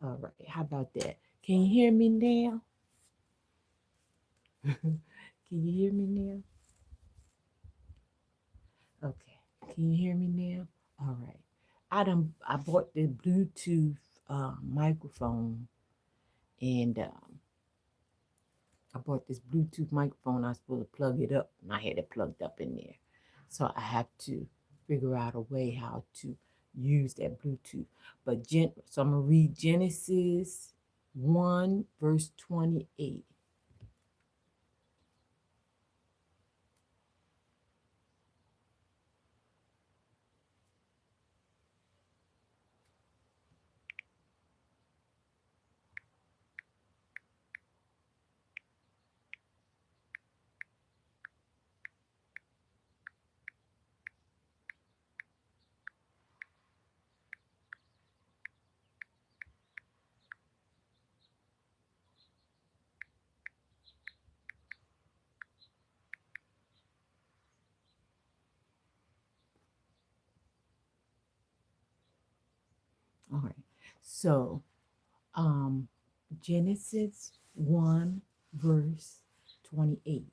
All right. How about that? Can you hear me now? Can you hear me now? Okay. Can you hear me now? All right. I bought the Bluetooth microphone, and I bought this Bluetooth microphone. I was supposed to plug it up, and I had it plugged up in there. So I have to figure out a way how to use that Bluetooth. So I'm gonna read Genesis 1 verse 28. All right. So um Genesis 1 verse 28.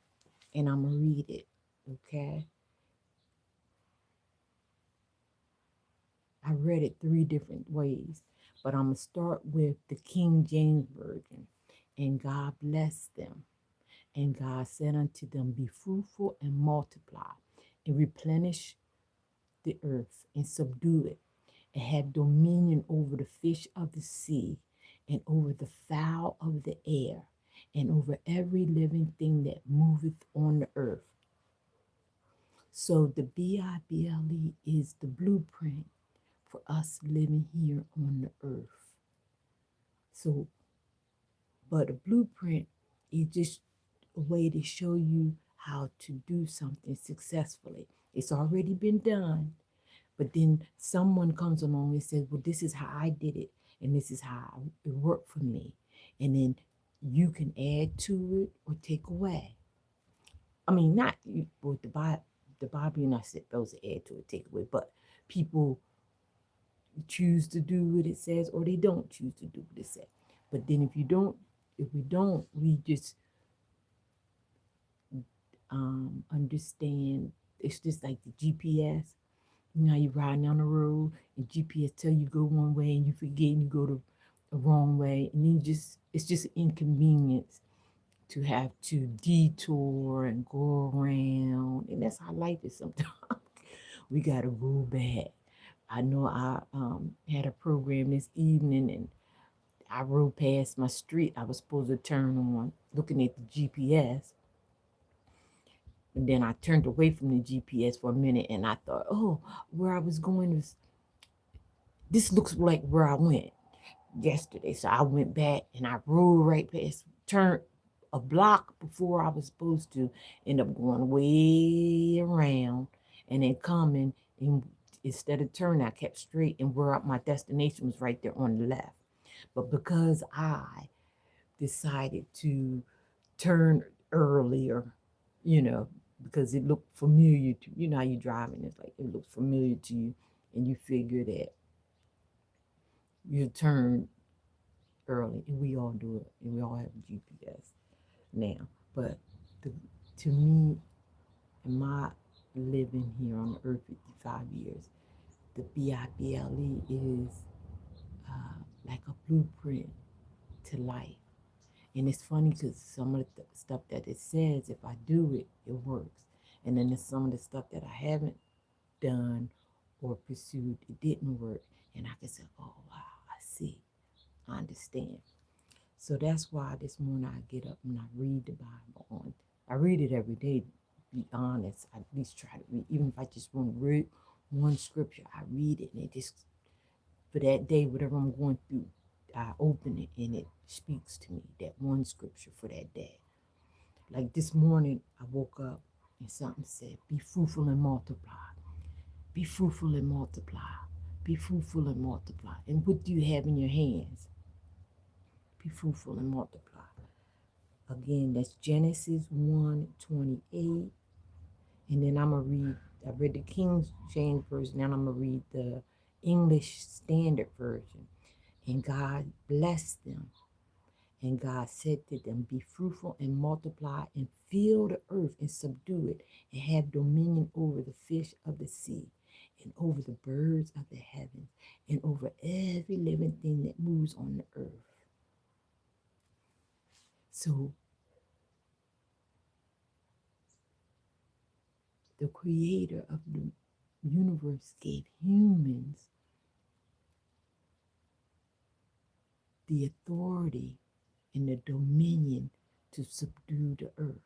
And I'm gonna read it. Okay. I read it three different ways, but I'm gonna start with the King James Version. And God blessed them. And God said unto them, be fruitful and multiply, and replenish the earth, and subdue it, and have dominion over the fish of the sea, and over the fowl of the air, and over every living thing that moveth on the earth. So the Bible is the blueprint for us living here on the earth. So, but a blueprint is just a way to show you how to do something successfully. It's already been done, but then someone comes along and says, well, this is how I did it, and this is how it worked for me. And then you can add to it or take away. I mean, not with the Bible, you're not supposed to add to it, take away, but people choose to do what it says or they don't choose to do what it says. But then if we don't, we just understand. It's just like the GPS. You know, you riding down the road and GPS tell you go one way and you forget and you go the wrong way, and then it's just inconvenience to have to detour and go around, and that's how life is sometimes. We gotta go back. I know I had a program this evening, and I rode past my street I was supposed to turn on, looking at the GPS. And then I turned away from the GPS for a minute, and I thought, oh, where I was going is, this looks like where I went yesterday. So I went back and I rode right past, turned a block before I was supposed to, end up going way around and then coming. And instead of turning, I kept straight, and where my destination was right there on the left. But because I decided to turn earlier, you know, because it looked familiar to you know how you driving, it's like it looks familiar to you, and you figure that you turn early, and we all do it, and we all have GPS now. But the, to me, in my living here on the earth 55 years, the Bible is like a blueprint to life. And it's funny because some of the stuff that it says, if I do it, it works. And then there's some of the stuff that I haven't done or pursued, it didn't work. And I can say, oh, wow, I see, I understand. So that's why this morning I get up and I read the Bible on. I read it every day, to be honest. I at least try to read. Even if I just want to read one scripture, I read it, and it just, for that day, whatever I'm going through, I open it and it speaks to me, that one scripture for that day. Like this morning, I woke up and something said, be fruitful and multiply. Be fruitful and multiply. Be fruitful and multiply. And what do you have in your hands? Be fruitful and multiply. Again, that's Genesis 1:28. And then I'm going to read, I read the King James Version, now I'm going to read the English Standard Version. And God blessed them. And God said to them, be fruitful and multiply and fill the earth and subdue it and have dominion over the fish of the sea and over the birds of the heavens and over every living thing that moves on the earth. So the creator of the universe gave humans the authority and the dominion to subdue the earth,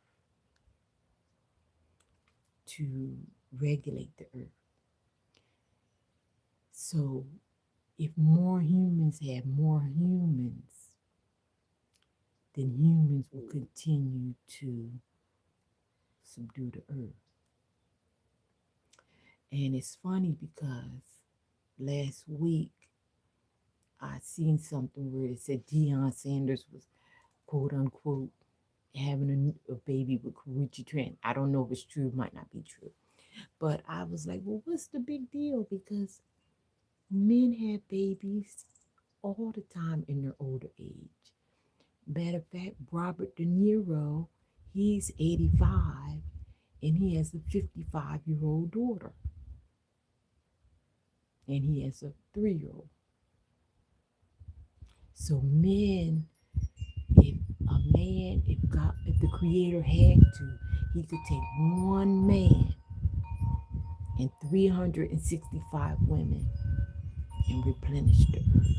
to regulate the earth. So if more humans have more humans, then humans will continue to subdue the earth. And it's funny because last week I seen something where it said Deion Sanders was quote unquote having a baby with Karuchi Trent. I don't know if it's true, it might not be true. But I was like, well, what's the big deal? Because men have babies all the time in their older age. Matter of fact, Robert De Niro, he's 85 and he has a 55-year-old daughter. And he has a 3-year-old. So men, if the creator had to, he could take one man and 365 women and replenish the earth.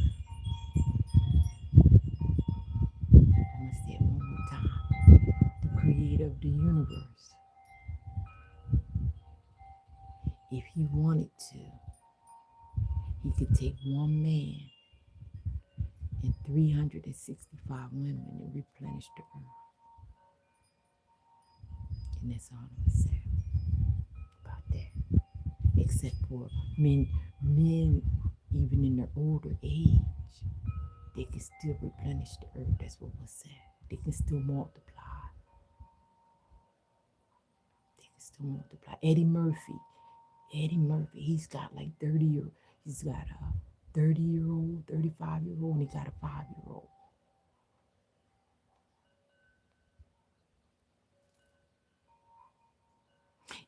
I'm going to say it one more time. The creator of the universe, if he wanted to, he could take one man and 365 women and replenish the earth. And that's all I'm going to say about that. Except for men, even in their older age, they can still replenish the earth. That's what was said. They can still multiply. Eddie Murphy, he's got like 30 he's got a 30-year-old, 35-year-old, and he got a 5-year-old.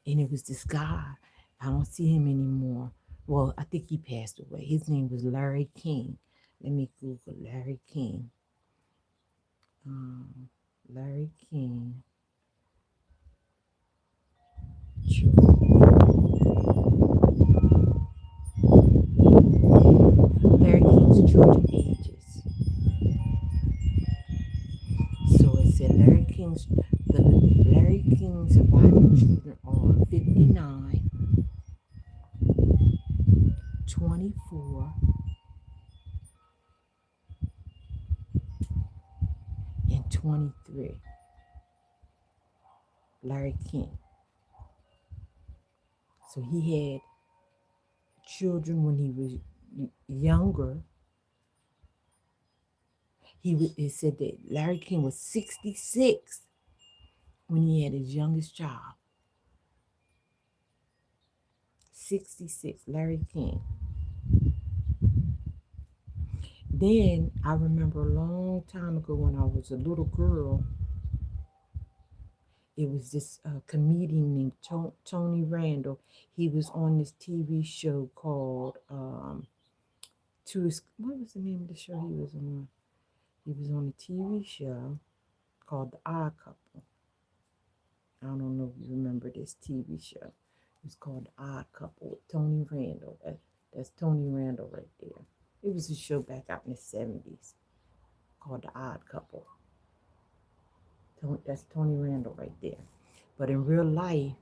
And it was this guy. I don't see him anymore. Well, I think he passed away. His name was Larry King. Let me Google Larry King. Larry King. Larry King's children ages. So it said Larry King's surviving children are 59, 24, and 23. Larry King. So he had children when he was younger. It said that Larry King was 66 when he had his youngest child. 66, Larry King. Then I remember a long time ago when I was a little girl, it was this comedian named Tony Randall. He was on this TV show called what was the name of the show he was on? He was on a TV show called The Odd Couple. I don't know if you remember this TV show. It was called The Odd Couple with Tony Randall. That's Tony Randall right there. It was a show back out in the 70s called The Odd Couple. That's Tony Randall right there. But in real life,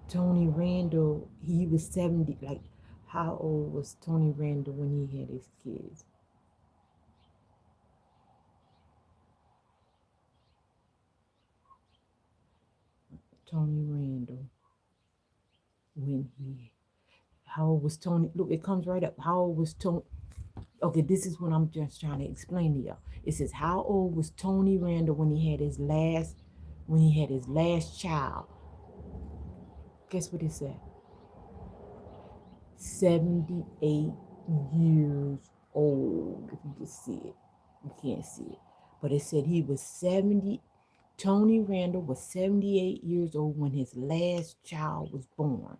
Tony Randall, he was 70. Like, how old was Tony Randall when he had his kids? Tony Randall, how old was Tony? Look, it comes right up. How old was Tony? Okay, this is what I'm just trying to explain to y'all. It says, how old was Tony Randall when he had his last child? Guess what it said? 78 years old. If you can see it, you can't see it. But it said he was 70. Tony Randall was 78 years old when his last child was born.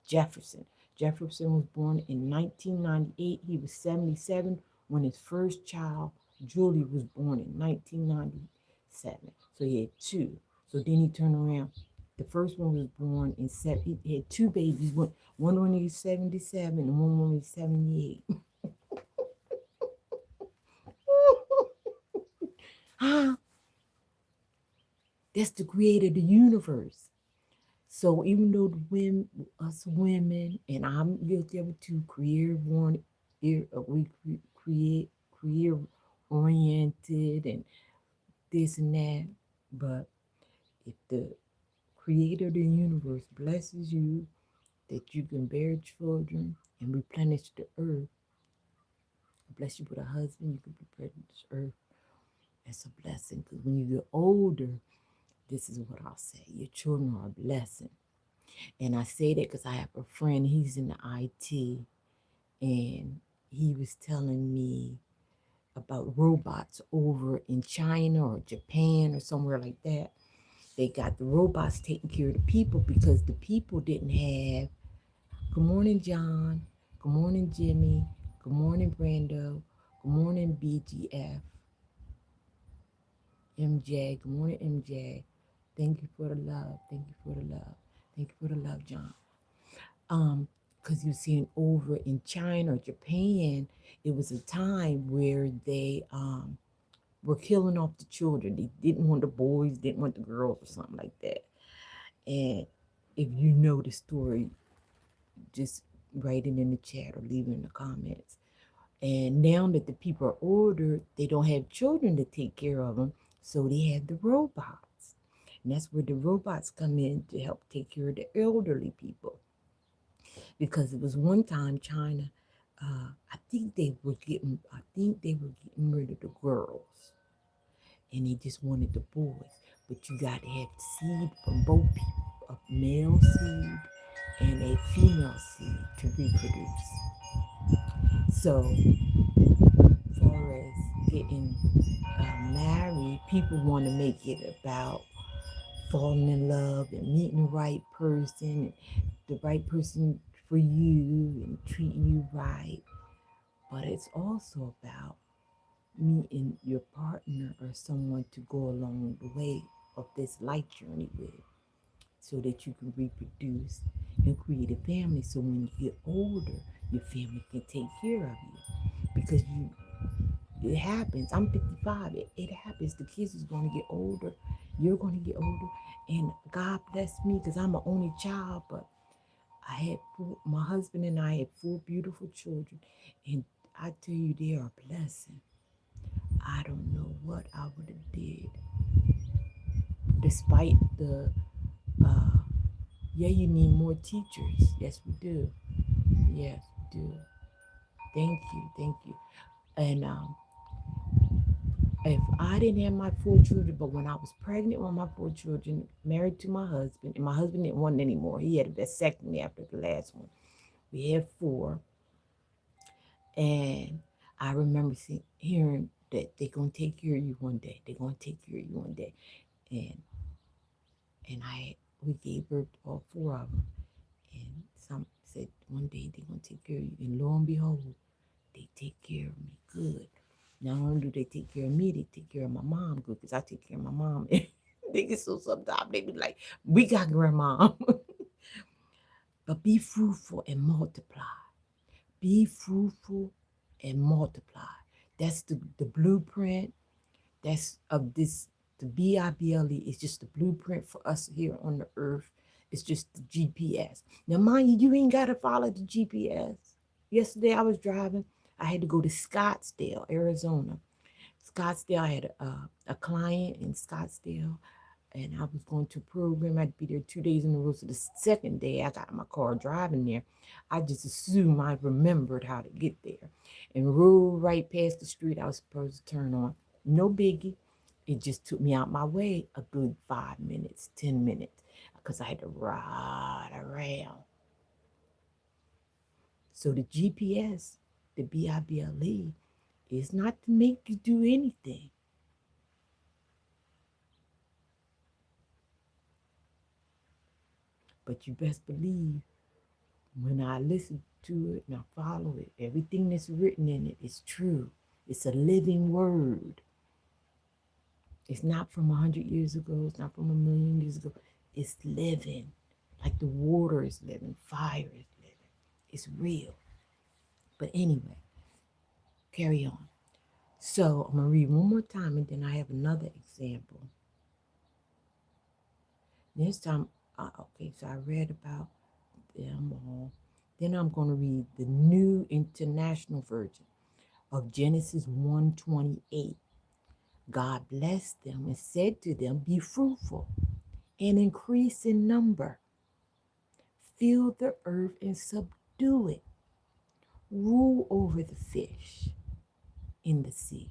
Jefferson. Jefferson was born in 1998. He was 77 when his first child, Julie, was born in 1997. So he had two. So then he turned around. The first one was born in he had two babies. One when he was 77 and one when he was 78. Ah, that's the creator of the universe. So even though the women, us women, and I'm guilty of it too, we create career oriented and this and that. But if the creator of the universe blesses you that you can bear children and replenish the earth, bless you with a husband, you can replenish the earth. That's a blessing. Because when you get older, this is what I'll say: your children are a blessing. And I say that because I have a friend, he's in the IT, and he was telling me about robots over in China or Japan or somewhere like that. They got the robots taking care of the people because the people didn't have, good morning, John. Good morning, Jimmy. Good morning, Brando. Good morning, BGF. MJ. Good morning, MJ. Thank you for the love. Thank you for the love. Thank you for the love, John. Because you're seeing over in China or Japan, it was a time where they were killing off the children. They didn't want the boys, didn't want the girls, or something like that. And if you know the story, just write it in the chat or leave it in the comments. And now that the people are older, they don't have children to take care of them, so they have the robots. And that's where the robots come in to help take care of the elderly people. Because it was one time China, I think they were getting rid of the girls, and they just wanted the boys. But you got to have seed from both people, a male seed and a female seed to reproduce. So, as far as getting married, people want to make it about falling in love and meeting the right person, the right person for you and treating you right. But it's also about meeting your partner or someone to go along the way of this life journey with so that you can reproduce and create a family. So when you get older, your family can take care of you because it happens. I'm 55. It happens. The kids is going to get older. You're going to get older. And God bless me because I'm an only child, but my husband and I had four beautiful children. And I tell you, they are a blessing. I don't know what I would have did despite the, uh, yeah, you need more teachers. Yes, we do. Yes, we do. Thank you. Thank you. And if I didn't have my four children, but when I was pregnant with my four children, married to my husband, and my husband didn't want anymore. He had a vasectomy after the last one. We had four, and I remember hearing that they're gonna take care of you one day. They're gonna take care of you one day, and we gave birth to all four of them, and some said one day they're gonna take care of you, and lo and behold, they take care of me good. Not only do they take care of me, they take care of my mom good because I take care of my mom. They get so sometimes they be like, "We got grandma," but be fruitful and multiply. Be fruitful and multiply. That's the blueprint. That's of this. The BIBLE is just the blueprint for us here on the earth. It's just the GPS. Now, mind you, you ain't got to follow the GPS. Yesterday I was driving. I had to go to Scottsdale, Arizona. Scottsdale, I had a client in Scottsdale, and I was going to a program. I'd be there 2 days in a row. So the second day I got in my car driving there, I just assumed I remembered how to get there and rode right past the street I was supposed to turn on. No biggie. It just took me out my way a good 5 minutes, 10 minutes, because I had to ride around. So the GPS, the Bible is not to make you do anything. But you best believe when I listen to it and I follow it, everything that's written in it is true. It's a living word. It's not from 100 years ago. It's not from 1,000,000 years ago. It's living. Like the water is living. Fire is living. It's real. But anyway, carry on. So I'm going to read one more time and then I have another example. This time, okay, so I read about them all. Then I'm going to read the New International Version of Genesis 1:28. God blessed them and said to them, be fruitful and increase in number. Fill the earth and subdue it. Rule over the fish in the sea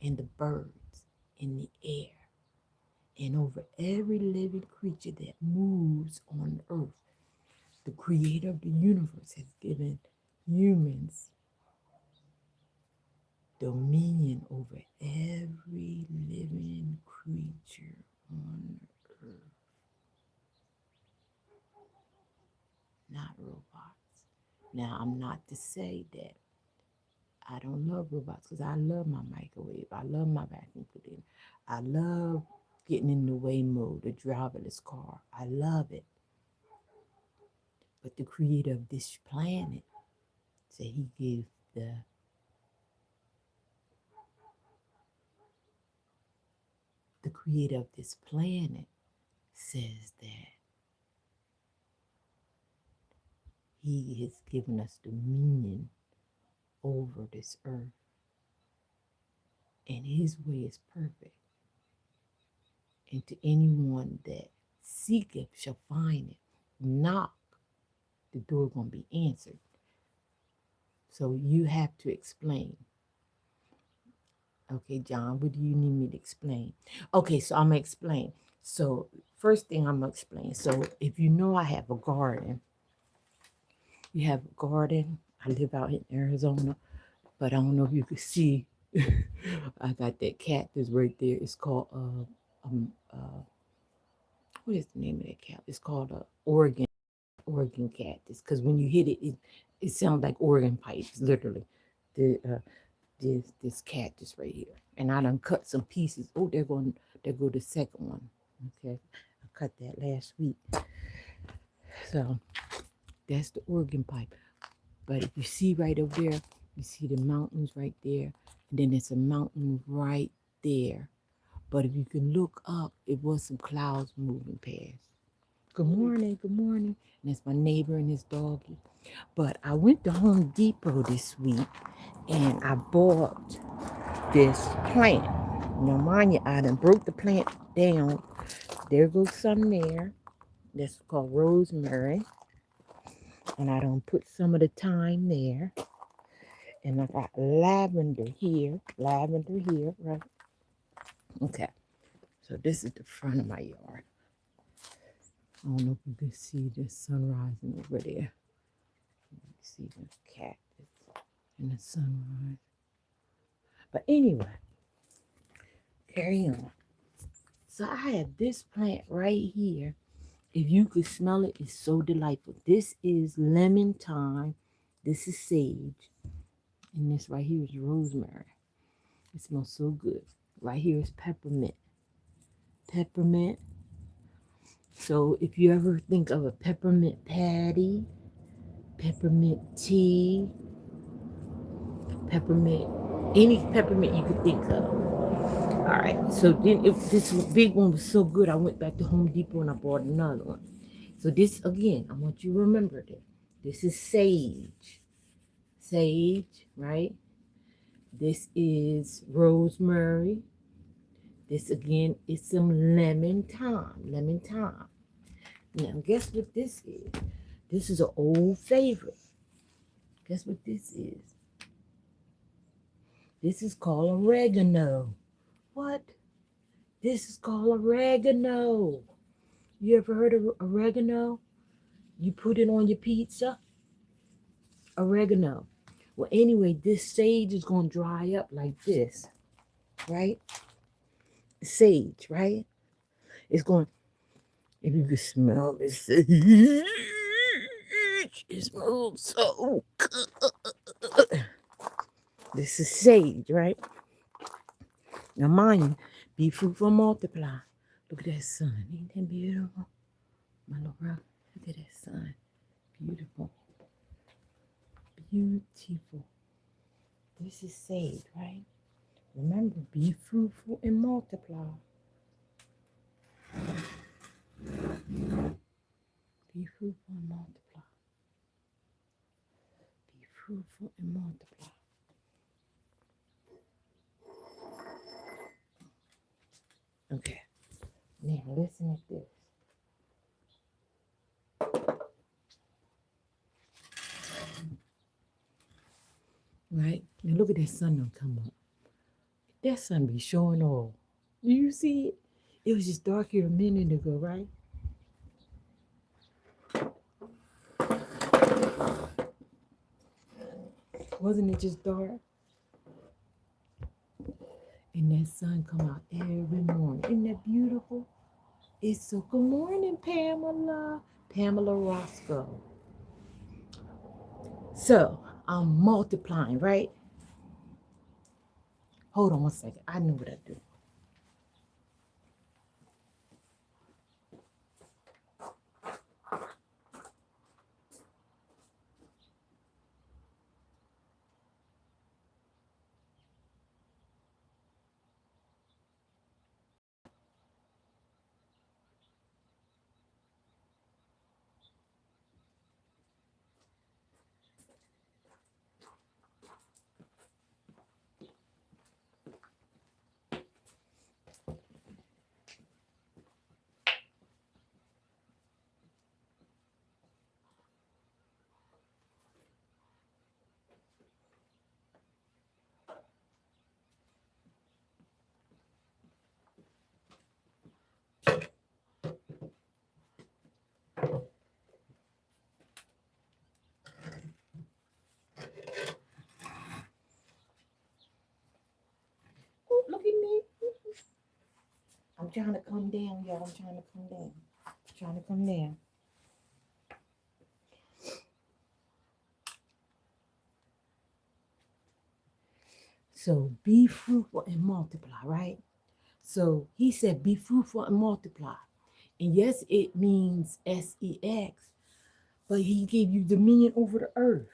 and the birds in the air and over every living creature that moves on earth. The creator of the universe has given humans dominion over every living creature on earth. Not robots. Now, I'm not to say that I don't love robots because I love my microwave. I love my vacuum cleaner. I love getting in the way mode, the driverless car. I love it. But the creator of this planet said he gave the creator of this planet says that he has given us dominion over this earth. And his way is perfect. And to anyone that seeketh shall find it. Knock, the door gonna be answered. So you have to explain. Okay, John, what do you need me to explain? Okay, so I'm gonna explain. So first thing I'm gonna explain. So if you know I have a garden, you have a garden. I live out in Arizona, but I don't know if you can see. I got that cactus right there. It's called what is the name of that cactus? It's called Oregon cactus. Because when you hit it, it sounds like organ pipes, literally. The this cactus right here, and I done cut some pieces. Oh, there go the second one. Okay, I cut that last week. So that's the organ pipe. But if you see right over there, you see the mountains right there, and then there's a mountain right there. But if you can look up, it was some clouds moving past. Good morning, good morning. And that's my neighbor and his doggy. But I went to Home Depot this week and I bought this plant. Now, mind you, I done broke the plant down. There goes some there. That's called rosemary. And I done put some of the thyme there. And I got lavender here, right? Okay, so this is the front of my yard. I don't know if you can see the sun rising over there. You can see the cactus and the sunrise. But anyway, carry on. So I have this plant right here. If you could smell it, it's so delightful. This is lemon thyme. This is sage. And this right here is rosemary. It smells so good. Right here is peppermint. Peppermint. So if you ever think of a peppermint patty, peppermint tea, peppermint, any peppermint you could think of. All right, so then if this big one was so good, I went back to Home Depot and I bought another one. So this, again, I want you to remember this. This is sage. Sage, right? This is rosemary. This, again, is some lemon thyme. Lemon thyme. Now, guess what this is? This is an old favorite. Guess what this is? This is called oregano. What? This is called oregano. You ever heard of oregano? You put it on your pizza? Oregano. Well, anyway, this sage is going to dry up like this, right? Sage, right? It's going, if you can smell this sage, it smells so good. This is sage, right? Now, mind you, be fruitful, multiply. Look at that sun. Ain't that beautiful? My little brother, look at that sun. Beautiful. Beautiful. This is sage, right? Remember, be fruitful and multiply. Be fruitful and multiply. Be fruitful and multiply. Okay. Now listen at this. Right? Now look at that sun gonna come up. That sun be showing off. Do you see it? It was just dark here a minute ago, right? Wasn't it just dark? And that sun come out every morning. Isn't that beautiful? It's so good morning, Pamela. Pamela Roscoe. So I'm multiplying, right? Hold on one second. I know what I do. Oh, look at me. I'm trying to come down, y'all. I'm trying to come down. I'm trying to come down. So be fruitful and multiply, right? So he said, be fruitful and multiply. And yes, it means sex, but he gave you dominion over the earth.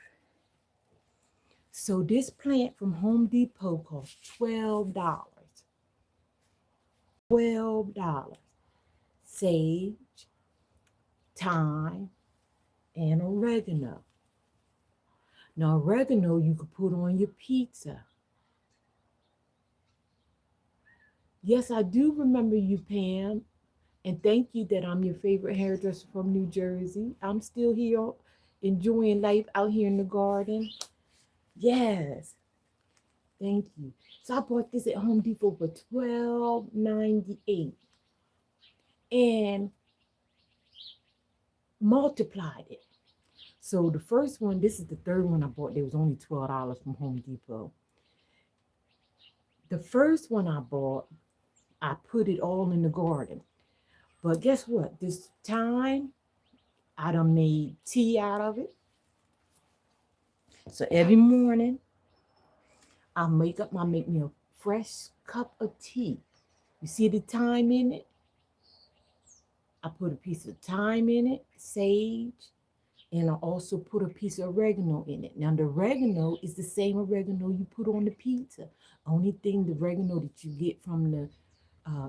So this plant from Home Depot costs $12. $12. Sage, thyme, and oregano. Now, oregano you could put on your pizza. Yes, I do remember you, Pam. And thank you that I'm your favorite hairdresser from New Jersey. I'm still here enjoying life out here in the garden. Yes, thank you. So I bought this at Home Depot for $12.98 and multiplied it. So the first one, this is the third one I bought. There was only $12 from Home Depot. The first one I bought, I put it all in the garden. But guess what? This time, I done made tea out of it. So every morning, I make me a fresh cup of tea. You see the thyme in it? I put a piece of thyme in it, sage, and I also put a piece of oregano in it. Now the oregano is the same oregano you put on the pizza. Only thing the oregano that you get from the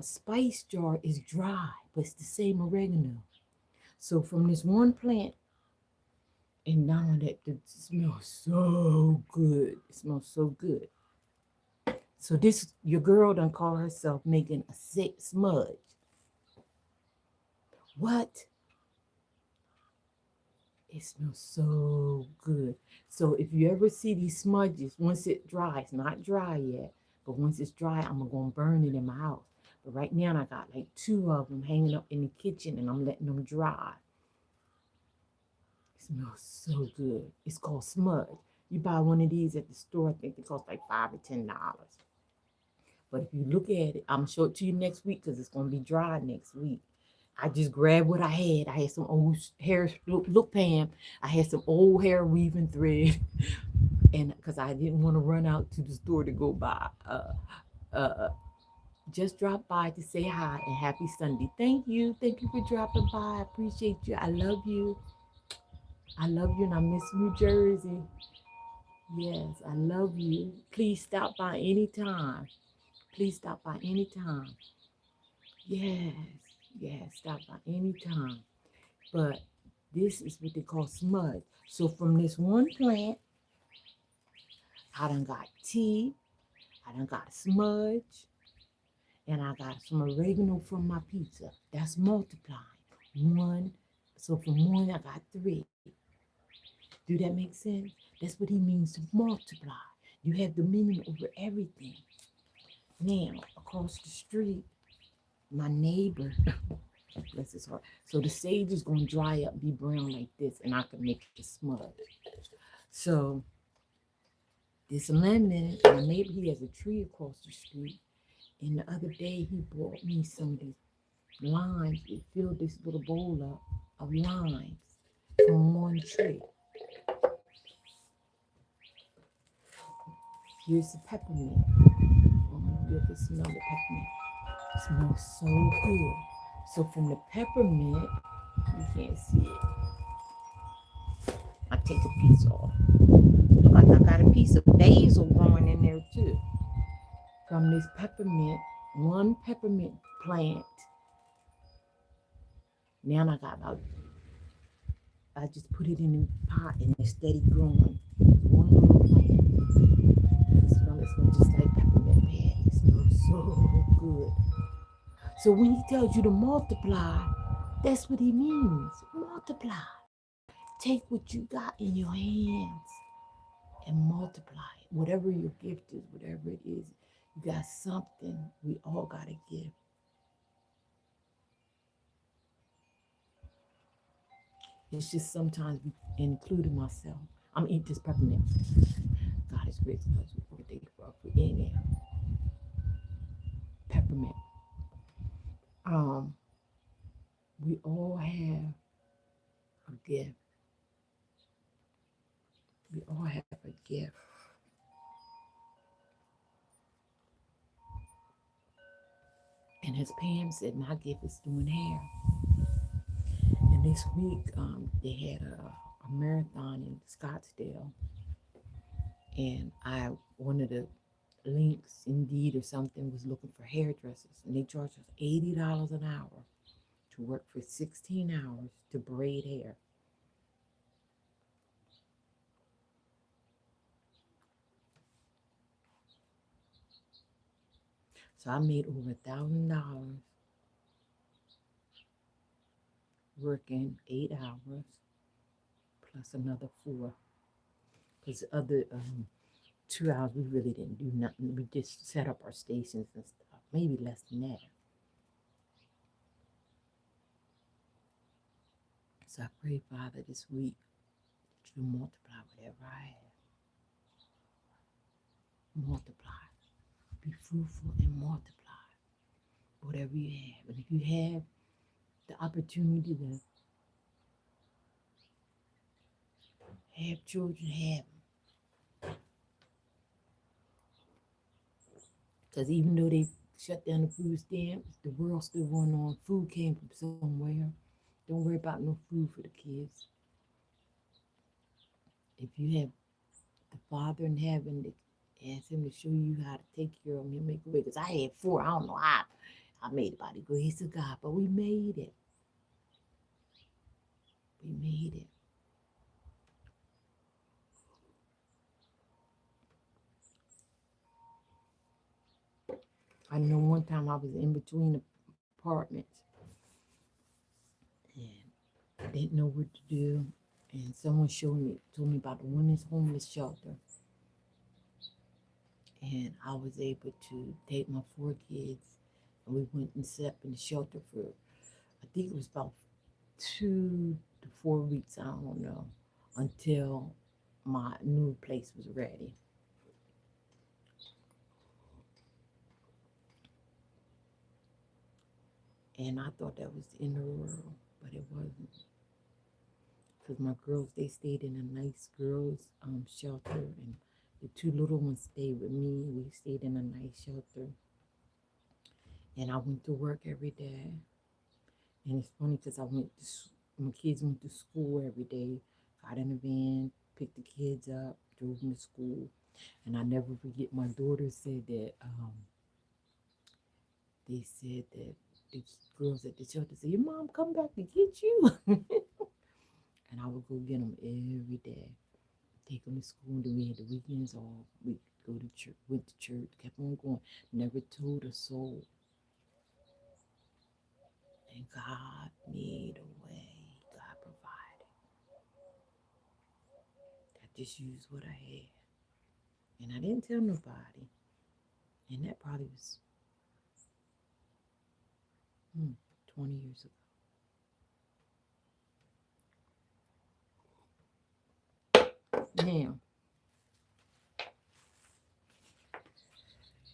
spice jar is dry, but it's the same oregano. So from this one plant, and now that it smells so good. It smells so good. So this, your girl done call herself making a sick smudge. What? It smells so good. So if you ever see these smudges, once it dries, not dry yet, but once it's dry, I'm going to burn it in my house. But right now I got like 2 of them hanging up in the kitchen and I'm letting them dry. It smells so good. It's called smudge. You buy one of these at the store, I think they cost like $5 or $10. But if you look at it, I'm gonna show it to you next week because it's gonna be dry next week. I just grabbed what I had. I had some old hair. Look, Pam. I had some old hair weaving thread, and because I didn't want to run out to the store to go buy. Uh, just drop by to say hi and happy Sunday. Thank you. Thank you for dropping by. I appreciate you. I love you. I love you, and I miss New Jersey. Yes, I love you. Please stop by anytime. Please stop by anytime. Yes, yes, stop by anytime. But this is what they call smudge. So from this one plant, I done got tea, I done got smudge, and I got some oregano from my pizza. That's multiplying. One, so from one I got three. Do that make sense? That's what he means to multiply. You have dominion over everything. Now, across the street, my neighbor, bless his heart. So the sage is gonna dry up, be brown like this, and I can make it smudge. So this lemon, my neighbor, he has a tree across the street. And the other day he brought me some of these limes. He filled this little bowl up of limes from one tree. Here's the peppermint. You can smell the peppermint. It smells so good. So from the peppermint, you can't see it. I take a piece off. Look like I got a piece of basil growing in there too. From this peppermint, one peppermint plant. Now I got about, I just put it in a pot and it's steady growing. One little plant. It smells just like peppermint patty. It smells so good. So when he tells you to multiply, that's what he means. Multiply. Take what you got in your hands and multiply it. Whatever your gift is, whatever it is, you got something. We all got a gift. It's just sometimes, including myself, I'm eating this peppermint. God is great. Thank you for in there. Peppermint. We all have a gift. We all have a gift. And as Pam said, my gift is doing hair. And this week, they had a marathon in Scottsdale. And one of the links, Indeed or something, was looking for hairdressers. And they charged us $80 an hour to work for 16 hours to braid hair. So I made over $1,000 working 8 hours plus another 4. Because the other 2 hours we really didn't do nothing. We just set up our stations and stuff. Maybe less than that. So I pray, Father, this week that you multiply whatever I have. Multiply. Be fruitful and multiply whatever you have. And if you have the opportunity to have children, have them. Because even though they shut down the food stamps, the world still going on. Food came from somewhere. Don't worry about no food for the kids. If you have the Father in heaven, ask him to show you how to take care of them, he'll make a way. Because I had 4. I don't know how I made it by the grace of God, but we made it. We made it. I know one time I was in between apartments and didn't know what to do. And someone told me about the women's homeless shelter. And I was able to take my 4 kids and we went and slept in the shelter for, I think it was about 2 to 4 weeks, I don't know, until my new place was ready. And I thought that was the end of the world, but it wasn't. Because my girls, they stayed in a nice girls' shelter, and the two little ones stayed with me. We stayed in a nice shelter, and I went to work every day. And it's funny because my kids went to school every day. Got in a van, picked the kids up, drove them to school. And I never forget, my daughter said that they said that the girls at the shelter said, "Your mom come back to get you." And I would go get them every day, take them to school. And then we had the weekends off. We go to church, went to church, kept on going. Never told a soul. And God made a way. God provided. I just used what I had. And I didn't tell nobody. And that probably was 20 years ago. Now,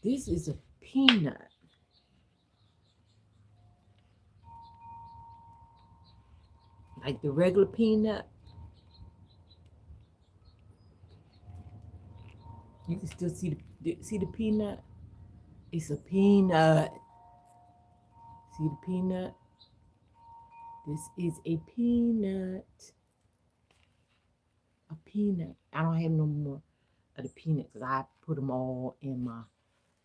this is a peanut. Like the regular peanut. You can still see the peanut. It's a peanut. See the peanut? This is a peanut. A peanut. I don't have no more of the peanuts because I put them all in my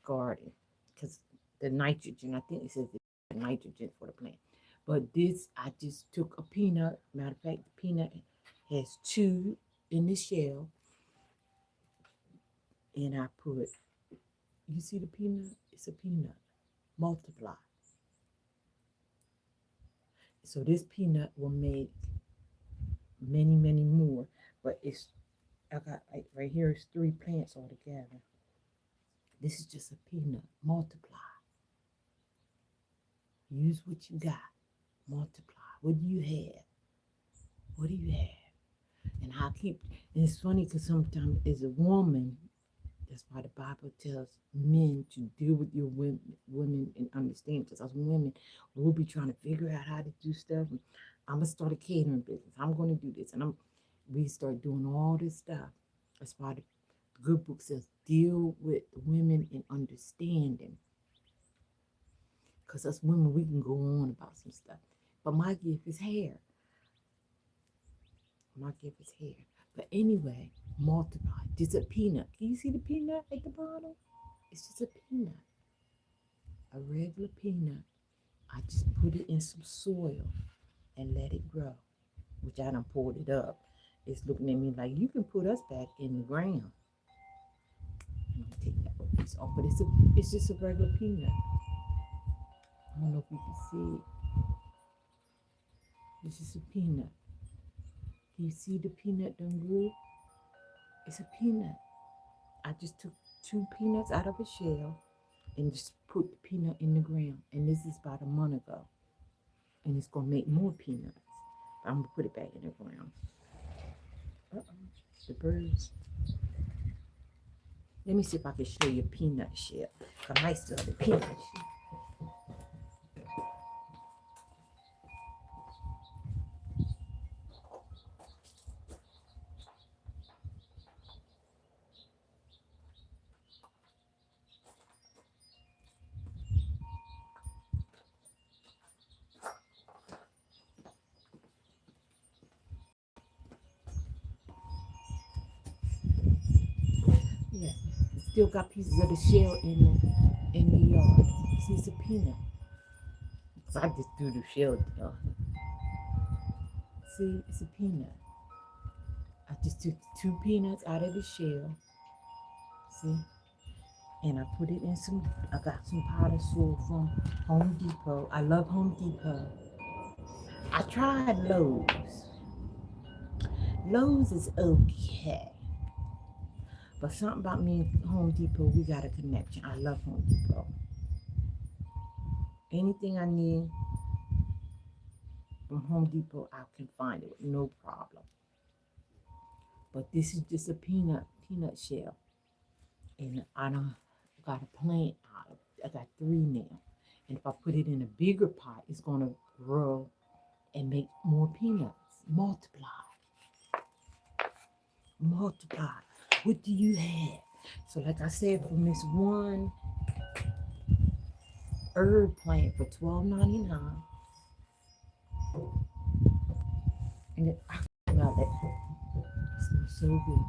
garden. Because the nitrogen, I think it says the nitrogen for the plant. But this, I just took a peanut. Matter of fact, the peanut has two in the shell. And I put, you see the peanut? It's a peanut. Multiply. So this peanut will make many, many more. But I got like right here is 3 plants all together. This is just a peanut. Multiply. Use what you got. Multiply. What do you have? What do you have? And and it's funny because sometimes as a woman, that's why the Bible tells men to deal with your women and understand. Because as women, we'll be trying to figure out how to do stuff. And I'm gonna start a catering business. I'm gonna do this, and we start doing all this stuff. That's why the good book says deal with women in understanding. Because us women, we can go on about some stuff. But my gift is hair. My gift is hair. But anyway, multiply. Just a peanut. Can you see the peanut at the bottom? It's just a peanut. A regular peanut. I just put it in some soil and let it grow. Which I done poured it up. It's looking at me like, you can put us back in the ground. I'm gonna take that piece off. But it's just a regular peanut. I don't know if you can see it. This is a peanut. Can you see the peanut done grew? It's a peanut. I just took 2 peanuts out of a shell and just put the peanut in the ground. And this is about a month ago. And it's going to make more peanuts. I'm going to put it back in the ground. The birds. Let me see if I can show you a peanut shell. I might still have the peanut shell. Yeah, still got pieces of the shell in the yard. See, it's a peanut. So I just threw the shell. See, it's a peanut. I just took 2 peanuts out of the shell. See, and I put it in I got some powder soil from Home Depot. I love Home Depot. I tried Lowe's. Lowe's is okay. But something about me and Home Depot, we got a connection. I love Home Depot. Anything I need from Home Depot, I can find it with no problem. But this is just a peanut shell. And I done got a plant out of, I got 3 now. And if I put it in a bigger pot, it's gonna grow and make more peanuts. Multiply. What do you have? So like I said, from this one herb plant for $12.99, and I smell it. It smells so good.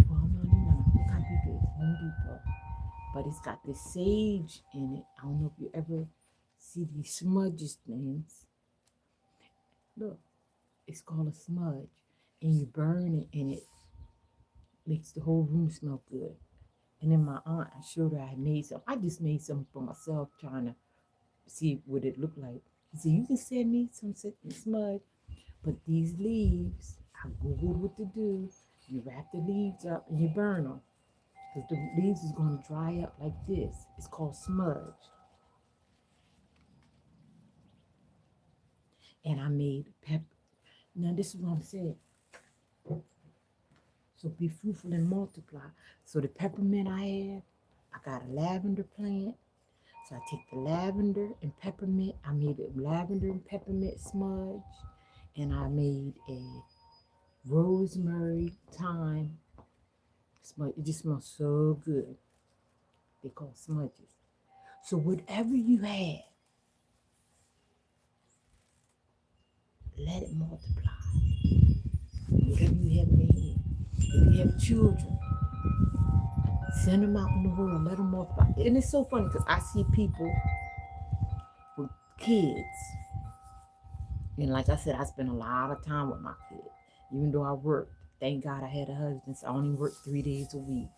$12.99. Look how big it is. Home Depot. But it's got this sage in it. I don't know if you ever see these smudges things. Look, it's called a smudge. And you burn it and it makes the whole room smell good. And then my aunt, I showed her I made some. I just made some for myself, trying to see what it looked like. She said, you can send me some smudge. But these leaves, I Googled what to do. You wrap the leaves up and you burn them. Because the leaves is going to dry up like this. It's called smudge. And I made pepper. Now this is what I'm saying. So be fruitful and multiply. So the peppermint I have, I got a lavender plant. So I take the lavender and peppermint. I made a lavender and peppermint smudge. And I made a rosemary thyme smudge. It just smells so good. They call smudges. So whatever you have, let it multiply. Whatever you have in your hand. If you have children, send them out in the world, let them multiply. And it's so funny because I see people with kids. And like I said, I spend a lot of time with my kids. Even though I work, thank God I had a husband, so I only work 3 days a week.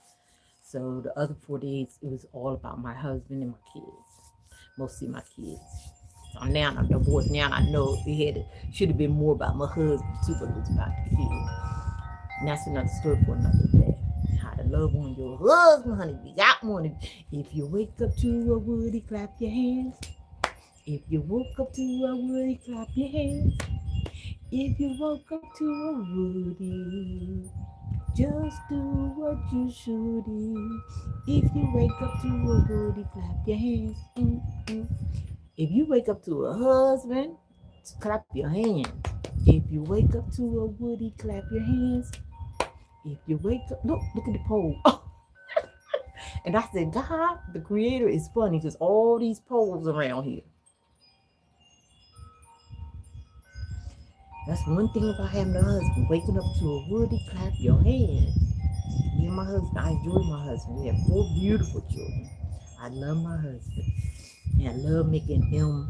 So the other 4 days, it was all about my husband and my kids. Mostly my kids. So now I'm divorced. Now I know it should have been more about my husband too, but it was about the kids. And that's another story for another day. How to love on your husband, honey. You got one. If you wake up to a woody, clap your hands. If you woke up to a woody, clap your hands. If you woke up to a woody, just do what you should do. If you wake up to a woody, clap your hands. If you wake up to a husband, clap your hands. If you wake up to a woody, clap your hands. If you wake up, look at the pole. And I said, God, the creator is funny because all these poles around here. That's one thing about having a husband. Waking up to a woody, clap your hands. Me and my husband, I enjoy my husband. We have 4 beautiful children. I love my husband. And I love making LOVE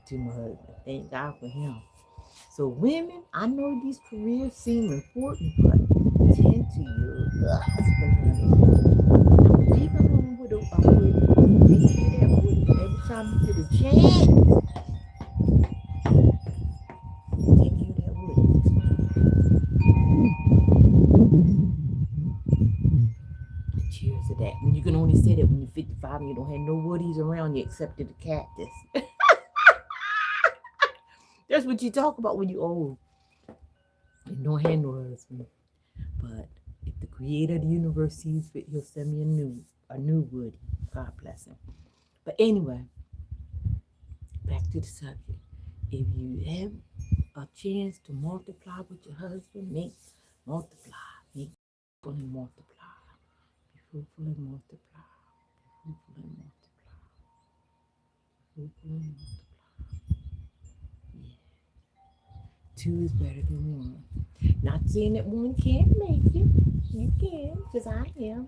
to my husband. Thank God for him. So women, I know these careers seem important, but tend to your husband, honey. Keep on with a woody. Take care of that woody. Every time you get a chance, take care of that woody. Cheers to that. And you can only say that when you're 55 and you don't have no woodies around you except the cactus. That's what you talk about when you're old. And don't have no husband. But if the creator of the universe sees fit, he'll send me a new woody. God bless him. But anyway, back to the subject. If you have a chance to multiply with your husband, multiply. Make fruitful and multiply. Be fruitful and multiply. Be fruitful and multiply. Fruitful and multiply. Yeah. 2 is better than 1. Not saying that 1 can't make it. You can, because I am.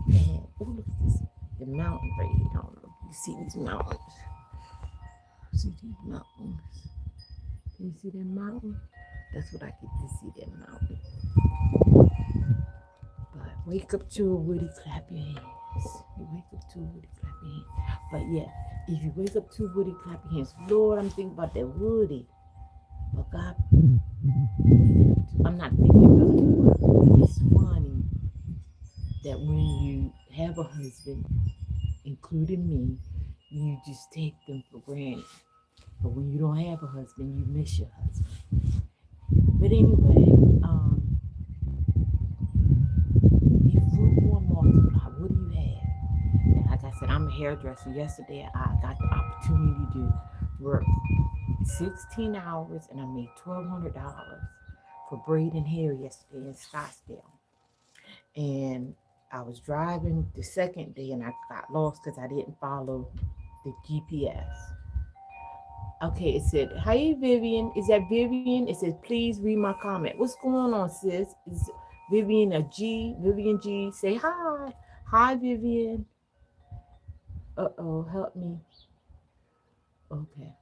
And oh, look at this. The mountain right here. I don't know if you see these mountains. See these mountains. Can you see that mountain? That's what I get to see, that mountain. But wake up to a woody, clap your hands. You wake up to a woody, clap your hands. But yeah, if you wake up to a woody, clap your hands. Lord, I'm thinking about that woody. But God, I'm not thinking about it, but it's funny that when you have a husband, including me, you just take them for granted. But when you don't have a husband, you miss your husband. But anyway, be fruitful and multiply. What do you have? And like I said, I'm a hairdresser. Yesterday, I got the opportunity to work 16 hours and I made $1,200 for braiding hair yesterday in Scottsdale. And I was driving the second day and I got lost because I didn't follow the GPS. Okay, it said, "Hey Vivian, is that Vivian?" It says, "Please read my comment." What's going on, sis? Is Vivian a G? Vivian G, say hi. Hi, Vivian. Uh-oh, help me. Okay.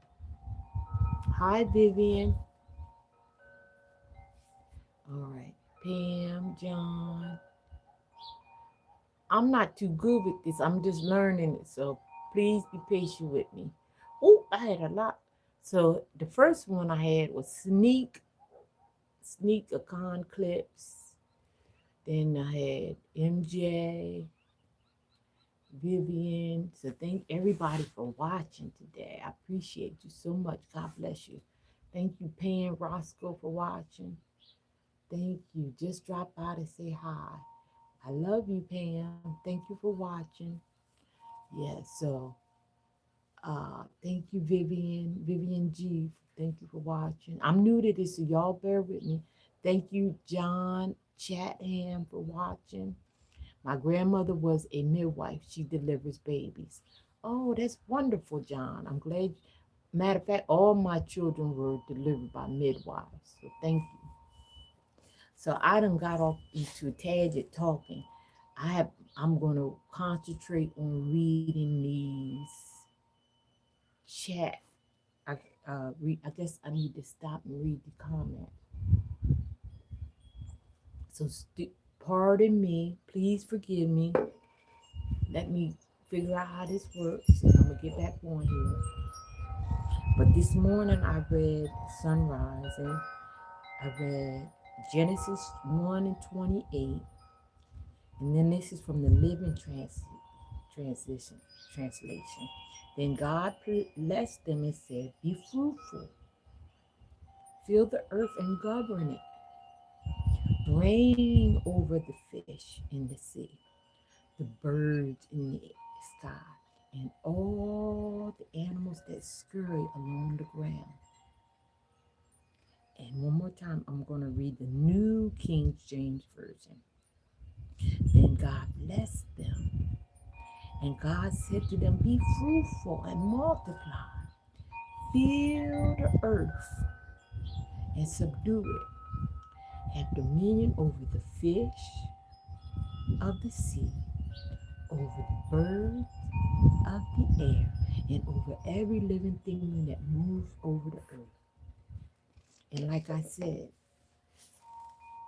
Hi, Vivian. All right. Pam, John. I'm not too good with this. I'm just learning it. So please be patient with me. Oh, I had a lot. So the first one I had was sneak a con clips. Then I had MJ, Vivian. So thank everybody for watching today. I appreciate you so much. God bless you. Thank you, Pam Roscoe, for watching. Thank you. Just drop by to say hi. I love you, Pam. Thank you for watching. Yeah, so thank you, Vivian. Vivian G. Thank you for watching. I'm new to this, so y'all bear with me. Thank you, John Chatham, for watching. My grandmother was a midwife. She delivers babies. Oh, that's wonderful, John. I'm glad. Matter of fact, all my children were delivered by midwives. So thank you. So I done got off into a tangent talking. I'm gonna concentrate on reading these chat. I guess I need to stop and read the comment. So pardon me, please forgive me. Let me figure out how this works. And I'm gonna get back on here. But this morning I read Sunrise and I read Genesis 1 and 28. And then this is from the Living Translation. Then God blessed them and said, "Be fruitful, fill the earth and govern it. Reign over the fish in the sea, the birds in the sky, and all the animals that scurry along the ground." And one more time, I'm going to read the New King James Version. Then God blessed them. And God said to them, "Be fruitful and multiply. Fill the earth and subdue it. Have dominion over the fish of the sea, over the birds of the air, and over every living thing that moves over the earth." And like I said,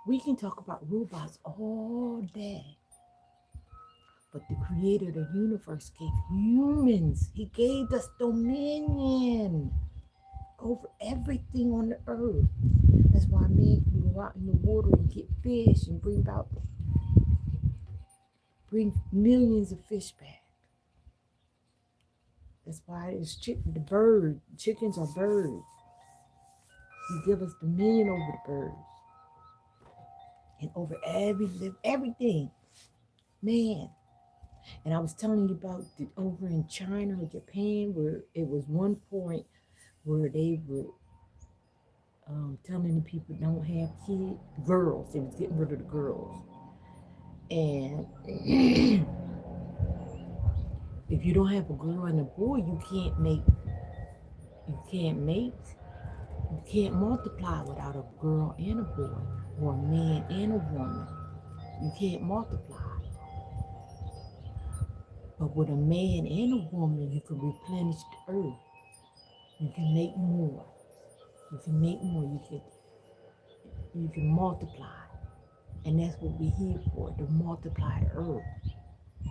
we can talk about robots all day. But the creator of the universe gave humans, he gave us dominion over everything on the earth. That's why man can go out in the water and get fish and bring millions of fish back. That's why it's chickens are birds. He give us dominion over the birds and over everything, man. And I was telling you about over in China or Japan, where it was one point where they were telling the people don't have kids, girls. They was getting rid of the girls. And if you don't have a girl and a boy, you can't mate. You can't multiply without a girl and a boy, or a man and a woman. You can't multiply. But with a man and a woman, you can replenish the earth. You can make more. You can make more. You can multiply. And that's what we're here for, to multiply the earth.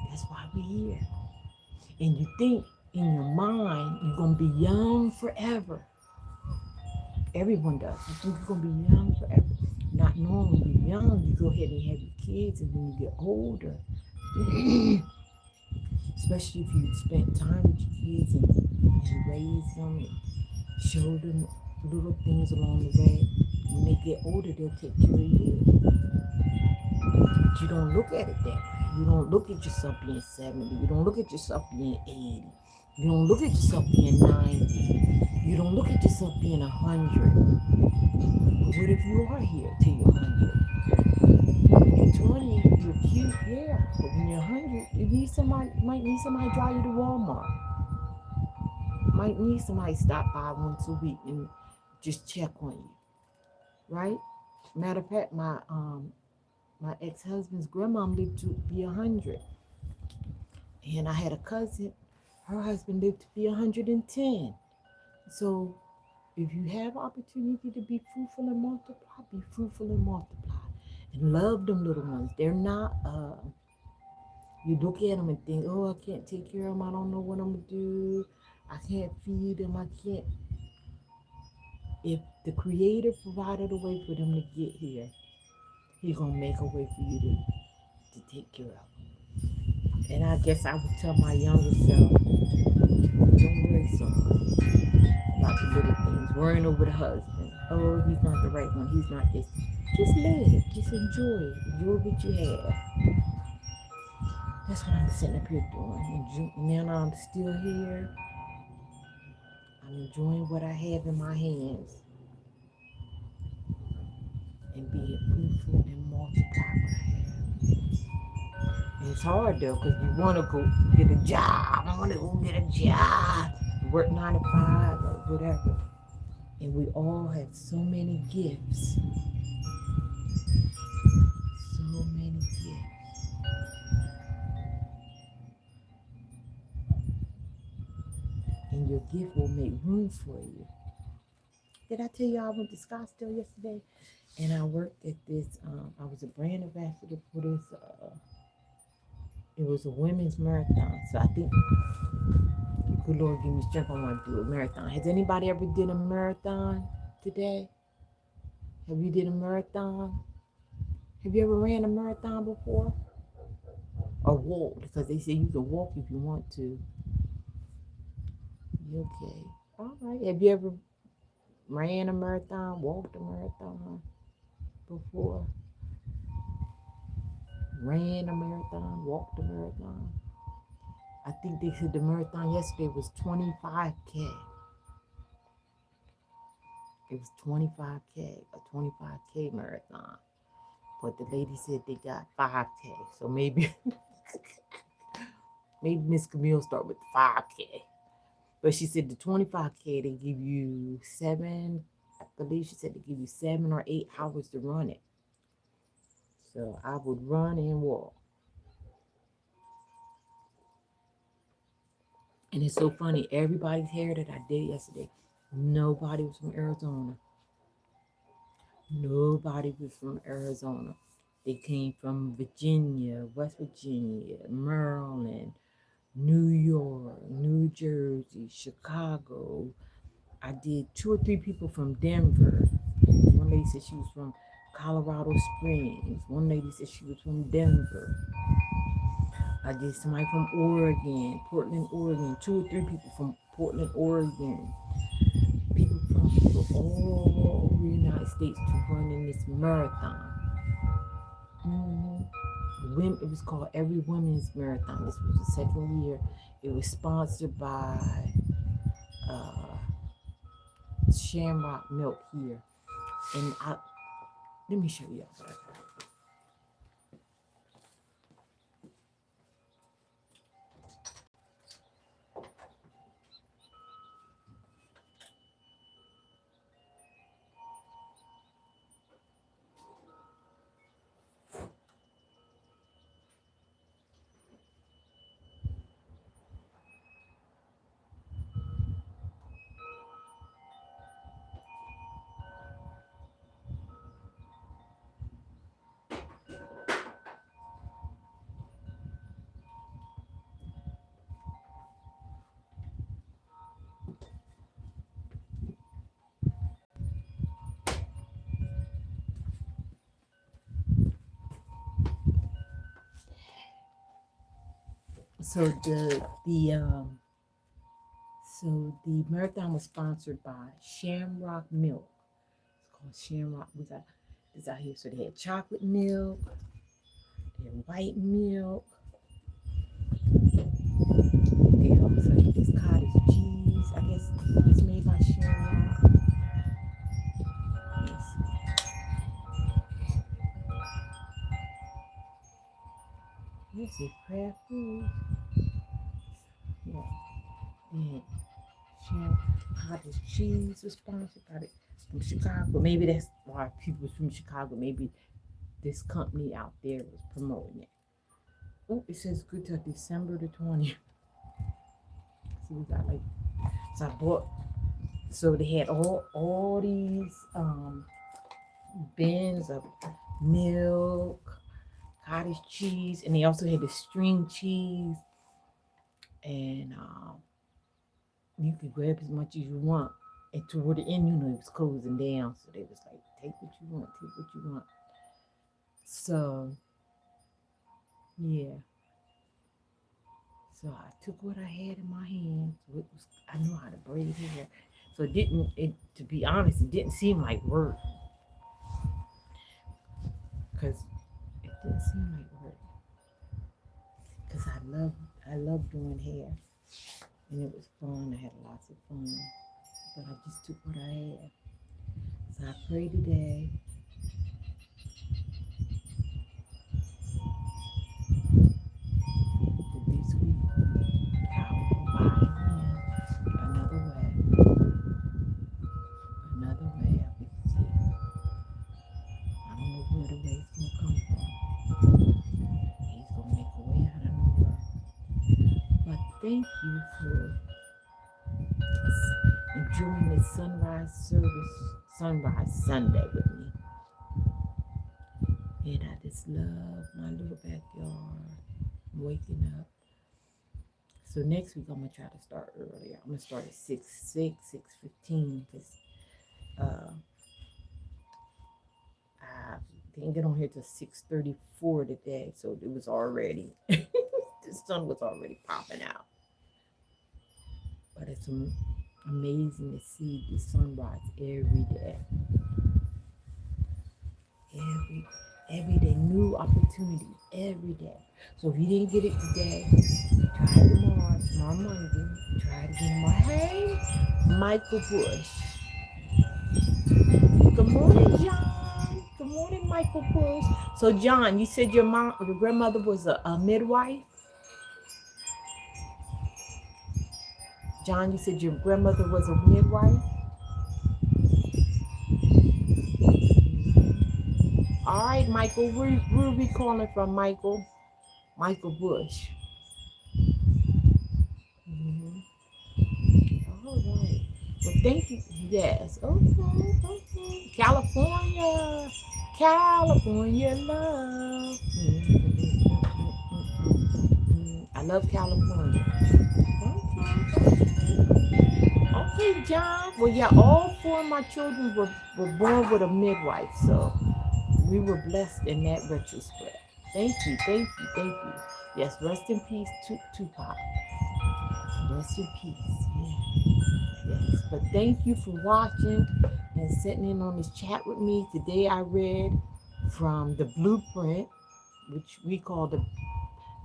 That's why we're here. And you think in your mind you're going to be young forever. Everyone does. You think you're going to be young forever. Not knowing when you're young, you go ahead and have your kids, and when you get older, especially if you spend time with your kids and raise them and show them little things along the way, when they get older, they'll take care of you. But you don't look at it that way. You don't look at yourself being 70. You don't look at yourself being 80. You don't look at yourself being 90. You don't look at yourself being 100. But what if you are here till you're 100? When you're 20, you're cute, yeah. But when you're 100, you need somebody, might need somebody to drive you to Walmart. Might need somebody to stop by once a week and just check on you, right? Matter of fact, my ex-husband's grandmom lived to be 100, and I had a cousin. Her husband lived to be 110. So if you have opportunity to be fruitful and multiply, be fruitful and multiply, and love them little ones. They're not. You look at them and think, oh, I can't take care of them. I don't know what I'm gonna do. I can't feed them. I can't. If the Creator provided a way for them to get here, He's gonna make a way for you to take care of them. And I guess I would tell my younger self, don't worry so much about the little things, worrying over the husband. Oh, he's not the right one. He's not this. Just live. Just enjoy it. Enjoy what you have. That's what I'm sitting up here doing. And now I'm still here. I'm enjoying what I have in my hands and being fruitful and multiply what I have. And it's hard though, because you want to go get a job. I want to go get a job, work 9 to 5 or whatever. And we all have so many gifts. So many gifts. And your gift will make room for you. Did I tell you I went to Scottsdale yesterday? And I worked at this, I was a brand ambassador for this, it was a women's marathon. So I think, good Lord, give me strength, I want to do a marathon. Has anybody ever did a marathon today? Have you did a marathon? Have you ever ran a marathon before? Or walked? Because they say you can walk if you want to. You okay? All right. Have you ever ran a marathon, walked a marathon before? Ran a marathon, walked a marathon. I think they said the marathon yesterday was 25K. It was 25K, a 25K marathon. But the lady said they got 5K. So maybe maybe Miss Camille start with 5K. But she said the 25K, they give you 7, I believe she said they give you 7 or 8 hours to run it. So I would run and walk. And it's so funny, everybody's hair that I did yesterday, nobody was from Arizona. Nobody was from Arizona. They came from Virginia, West Virginia, Maryland, New York, New Jersey, Chicago. I did 2 or 3 people from Denver. One lady said she was from Colorado Springs. One lady said she was from Denver. I did somebody from Oregon, Portland, Oregon. 2 or 3 people from Portland, Oregon. People from all over the United States to run in this marathon. It was called Every Women's Marathon. This was the 2nd year. It was sponsored by Shamrock Milk here. And let me show you. So the marathon was sponsored by Shamrock Milk. It's called Shamrock. We got this out here. So they had chocolate milk, they had white milk. They also had this cottage cheese. I guess it's made by Shamrock. Yes. Yes, it's craft food. Yeah. And Shamrock cottage cheese was sponsored by the, from Chicago. Maybe that's why people from Chicago, maybe this company out there was promoting it. Oh, it says good till December the 20th. So we got like, so I bought, so they had all these bins of milk, cottage cheese, and they also had the string cheese, and you could grab as much as you want. And toward the end, it was closing down, so they was like, take what you want, take what you want. So yeah, so I took what I had in my hands. I know how to braid hair, so to be honest, it didn't seem like work, because it didn't seem like work, because I love doing hair, and it was fun. I had lots of fun, but I just took what I had. So I pray today. That this week God will provide me another way I could see. I don't know where the way's gonna come from. He's gonna make a way out of nowhere. But thank you for enjoying this sunrise Sunday with me. And I just love my little backyard. I'm waking up. So next week I'm gonna try to start earlier. I'm gonna start at 6:15, because I didn't get on here till 6:34 today, so it was already the sun was already popping out. But it's amazing to see the sunrise every day. Every day, new opportunity every day. So if you didn't get it today, try it tomorrow Monday, try it again tomorrow. Hey, Michael Bush. Good morning, John. Good morning, Michael Bush. So John, you said your grandmother was a midwife? John, you said your grandmother was a midwife? All right, Michael, where are we calling from, Michael? Michael Bush. Mm-hmm. All right. Well, thank you. Yes. Okay. California love. I love California. Okay, John. Well, yeah, all four of my children were born with a midwife, so we were blessed in that retrospect. Thank you. Yes, rest in peace, Tupac. Rest in peace. Yes. But thank you for watching and sitting in on this chat with me. Today I read from the blueprint, which we call the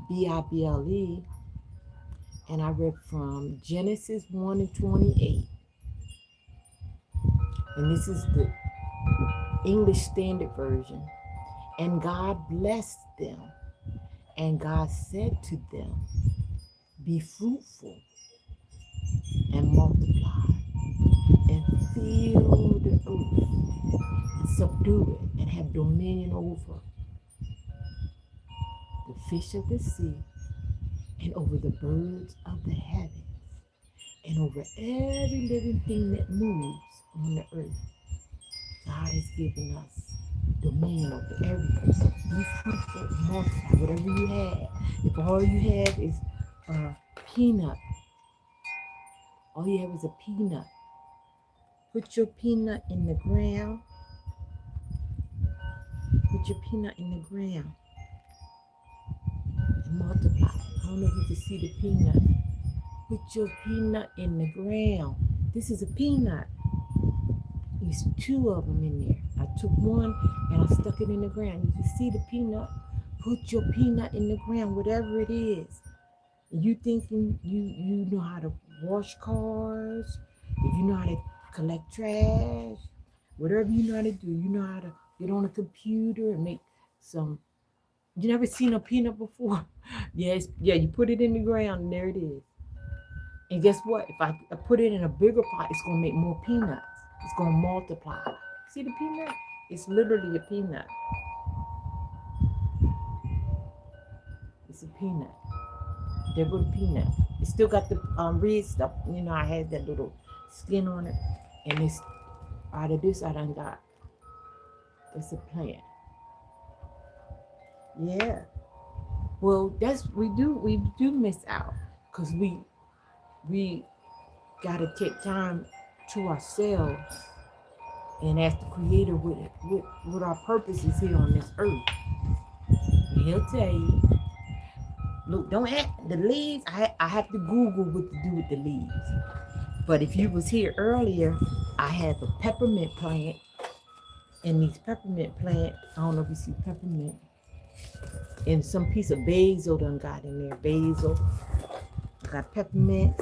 Bible, and I read from Genesis 1:28. And this is the English Standard Version. And God blessed them, and God said to them, be fruitful and multiply, and fill the earth, and subdue it, and have dominion over the fish of the sea, and over the birds of the heavens, and over every living thing that moves on the earth. God has given us dominion over everything. Be fruitful, multiply, whatever you have. If all you have is a peanut, all you have is a peanut, put your peanut in the ground. Put your peanut in the ground and multiply. I don't know if you can see the peanut. Put your peanut in the ground. This is a peanut. There's two of them in there. I took one and I stuck it in the ground. You can see the peanut. Put your peanut in the ground, whatever it is. You thinking you know how to wash cars, if you know how to collect trash, whatever you know how to do, you know how to get on a computer and make some. You never seen a peanut before? Yes, yeah. You put it in the ground, and there it is. And guess what? If I put it in a bigger pot, it's gonna make more peanuts. It's gonna multiply. See the peanut? It's literally a peanut. It's a peanut. There go the peanut. It still got the red stuff. You know, I had that little skin on it, and it's out of this I done got. It's a plant. Yeah. Well, that's we do miss out because we gotta take time to ourselves and ask the Creator what our purpose is here on this earth. And He'll tell you. Look, don't ask the leaves. I have to Google what to do with the leaves. But if you was here earlier, I have a peppermint plant, and these peppermint plant. I don't know if you see peppermint, and some piece of basil done got in there. Basil, I got peppermint,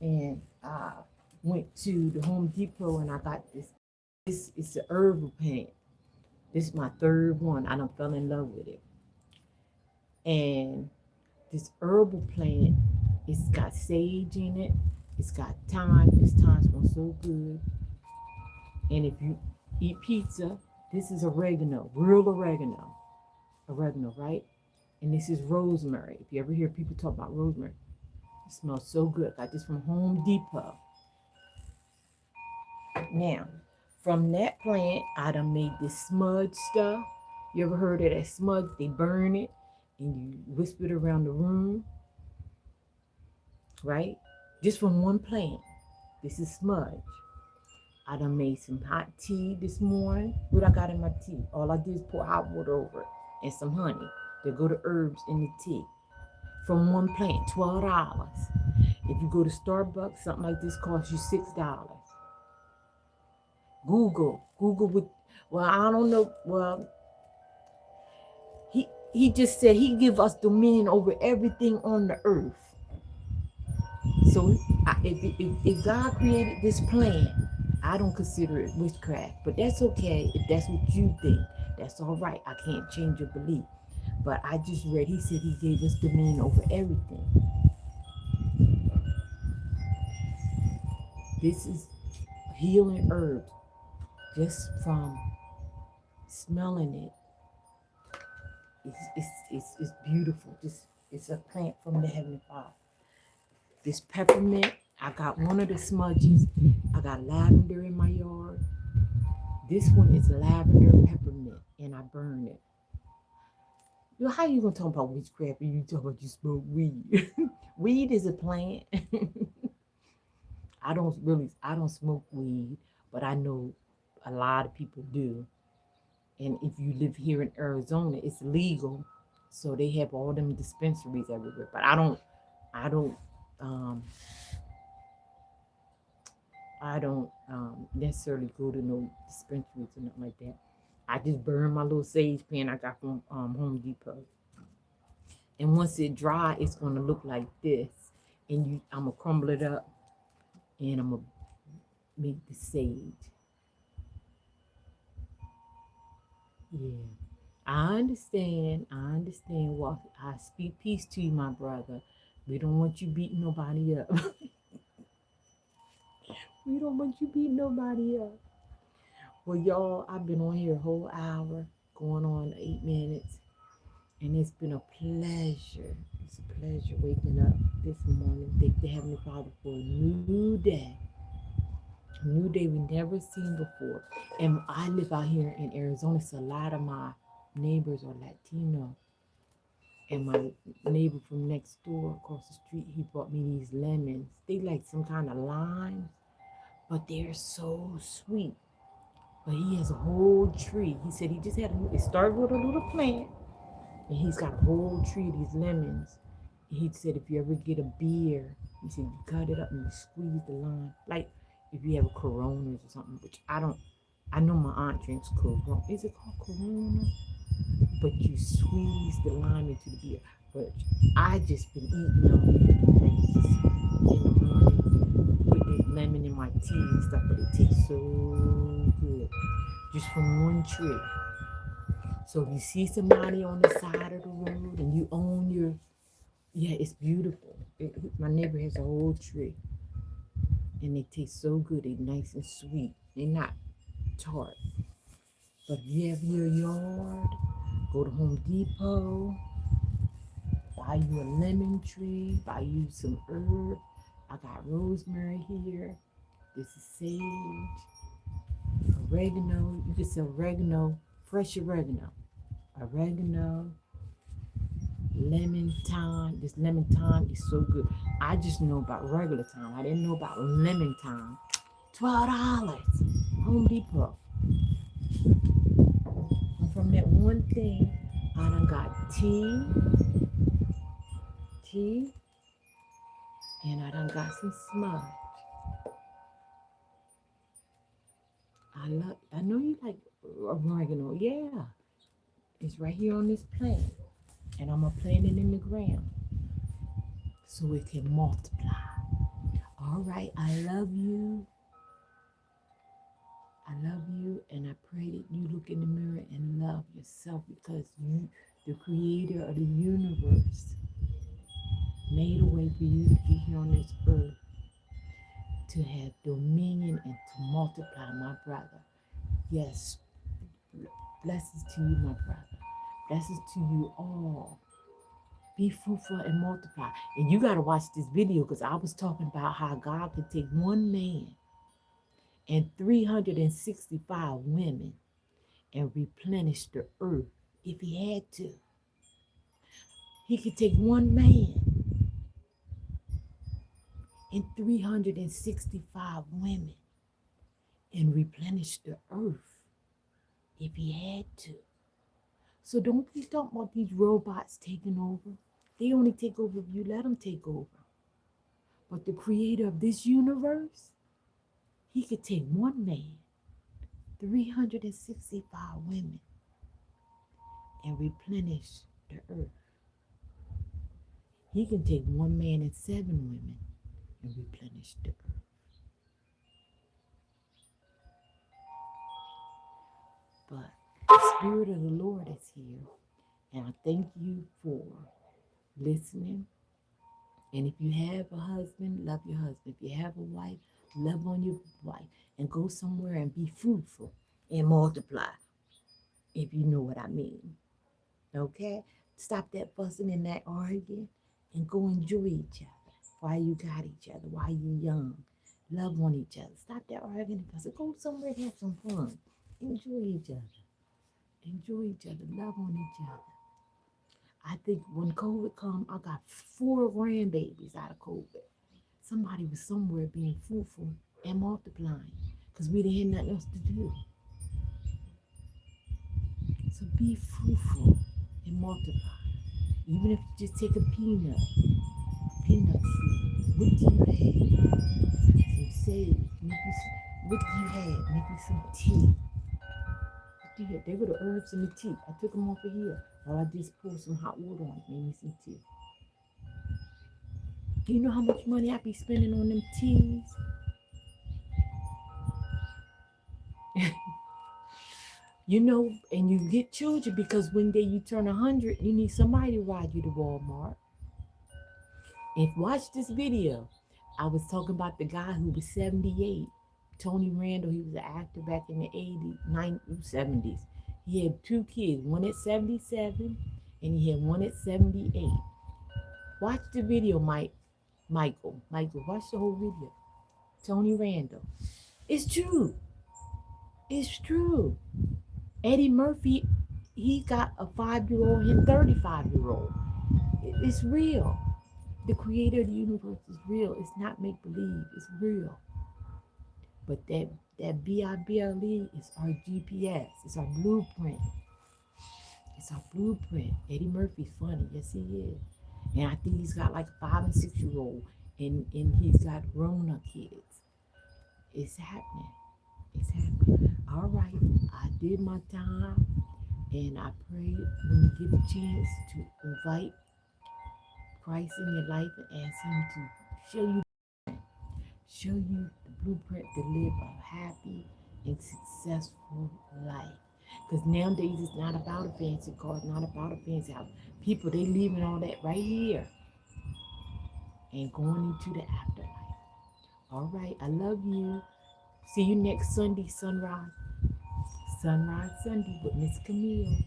and I went to the Home Depot and I got this. This is a herbal plant. This is my third one. I done fell in love with it. And this herbal plant, it's got sage in it. It's got thyme. This thyme smells so good. And if you eat pizza, this is oregano, real oregano. Oregano, right? And this is rosemary. If you ever hear people talk about rosemary, it smells so good. Got this from Home Depot. Now, from that plant, I done made this smudge stuff. You ever heard of that smudge? They burn it and you whisper it around the room, right? Just from one plant. This is smudge. I done made some hot tea this morning. What I got in my tea? All I did is pour hot water over it and some honey. There go the herbs in the tea. From one plant, $12. If you go to Starbucks, something like this costs you $6. Google with, well, I don't know. Well, he just said he give us dominion over everything on the earth. So if God created this plant, I don't consider it witchcraft, but that's okay if that's what you think. That's all right. I can't change your belief. But I just read, he said he gave us dominion over everything. This is healing herbs. Just from smelling it, it's beautiful. It's a plant from the Heavenly Father. This peppermint, I got one of the smudges. I got lavender in my yard. This one is lavender peppermint, and I burn it. You know, how you gonna talk about witchcraft and you talk about you smoke weed? Weed is a plant. I don't smoke weed, but I know a lot of people do. And if you live here in Arizona, it's legal. So they have all them dispensaries everywhere. But I don't necessarily go to no dispensaries or nothing like that. I just burn my little sage pen I got from Home Depot. And once it dry, it's gonna look like this. And I'm gonna crumble it up and I'm gonna make the sage. Yeah. I understand. Well, I speak peace to you, my brother. We don't want you beating nobody up. We don't want you beating nobody up. Well, y'all, I've been on here a whole hour, going on 8 minutes. And it's been a pleasure. It's a pleasure waking up this morning. Thank the Heavenly Father for a new day. A new day we never seen before. And I live out here in Arizona, so a lot of my neighbors are Latino. And my neighbor from next door across the street, he brought me these lemons. They like some kind of limes, but they're so sweet. But he has a whole tree. He said he just it started with a little plant, and he's got a whole tree of these lemons. And he said if you ever get a beer, he said you cut it up and you squeeze the lime. Like if you have a Coronas or something, which I don't. I know my aunt drinks Corona. Is it called Corona? But you squeeze the lime into the beer. But I just been eating them like just in the morning, putting lemon in my tea and stuff, but it tastes so good. Just from one tree. So if you see somebody on the side of the road and you own your, yeah, it's beautiful. My neighbor has a whole tree and they taste so good. They're nice and sweet. They're not tart. But if you have your yard, go to Home Depot, buy you a lemon tree, buy you some herb. I got rosemary here. This is sage, oregano. You can sell oregano, fresh oregano, lemon thyme. This lemon thyme is so good. I just know about regular thyme. I didn't know about lemon thyme. $12. Home Depot. And from that one thing, I done got tea, and I done got some smudge. I know you like oregano. Yeah. It's right here on this plant. And I'm going to plant it in the ground so it can multiply. All right. I love you. I love you. And I pray that you look in the mirror and love yourself because you, the creator of the universe, made a way for you to get here on this earth to have dominion and to multiply, my brother. Yes. Blessings to you, my brother. Blessings to you all. Be fruitful and multiply. And you got to watch this video because I was talking about how God could take one man and 365 women and replenish the earth if he had to. He could take one man and 365 women and replenish the earth if he had to. So don't be talking about these robots taking over. They only take over if you let them take over. But the creator of this universe, he could take one man, 365 women, and replenish the earth. He can take one man and 7 women and replenish the earth. But the Spirit of the Lord is here, and I thank you for listening. And if you have a husband, love your husband. If you have a wife, love on your wife. And go somewhere and be fruitful and multiply, if you know what I mean. Okay? Stop that fussing and that arguing and go enjoy each other while you got each other, while you're young. Love on each other. Stop that arguing and fussing. Go somewhere and have some fun. Enjoy each other. Enjoy each other. Love on each other. I think when COVID come, I got 4 grandbabies out of COVID. Somebody was somewhere being fruitful and multiplying because we didn't have nothing else to do. So be fruitful and multiply. Even if you just take a peanut seed. What do you have? Some sage. What do you have? Maybe some tea. What do you have? There go the herbs and the tea. I took them off of here. While I just poured some hot water on it. Made me some tea. Do you know how much money I be spending on them teas? You know, and you get children because one day you turn 100, you need somebody to ride you to Walmart. And watch this video. I was talking about the guy who was 78. Tony Randall, he was an actor back in the 80s, 90s, 70s. He had 2 kids, one at 77 and he had one at 78. Watch the video, Michael, watch the whole video. Tony Randall. It's true. It's true. Eddie Murphy, he got a 5-year-old and 35-year-old. It's real. The creator of the universe is real. It's not make-believe. It's real. But that BIBLE is our GPS. It's our blueprint. It's our blueprint. Eddie Murphy's funny. Yes, he is. And I think he's got like a 5 and 6-year-old. And he's got grown-up kids. It's happening. It's happening. All right. I did my time, and I pray when you get a chance to invite Christ in your life and ask Him to show you the blueprint to live a happy and successful life. Because nowadays it's not about a fancy car, it's not about a fancy house. People, they leaving all that right here and going into the afterlife. All right, I love you. See you next Sunday, sunrise. Sunrise Sunday with Miss Camille.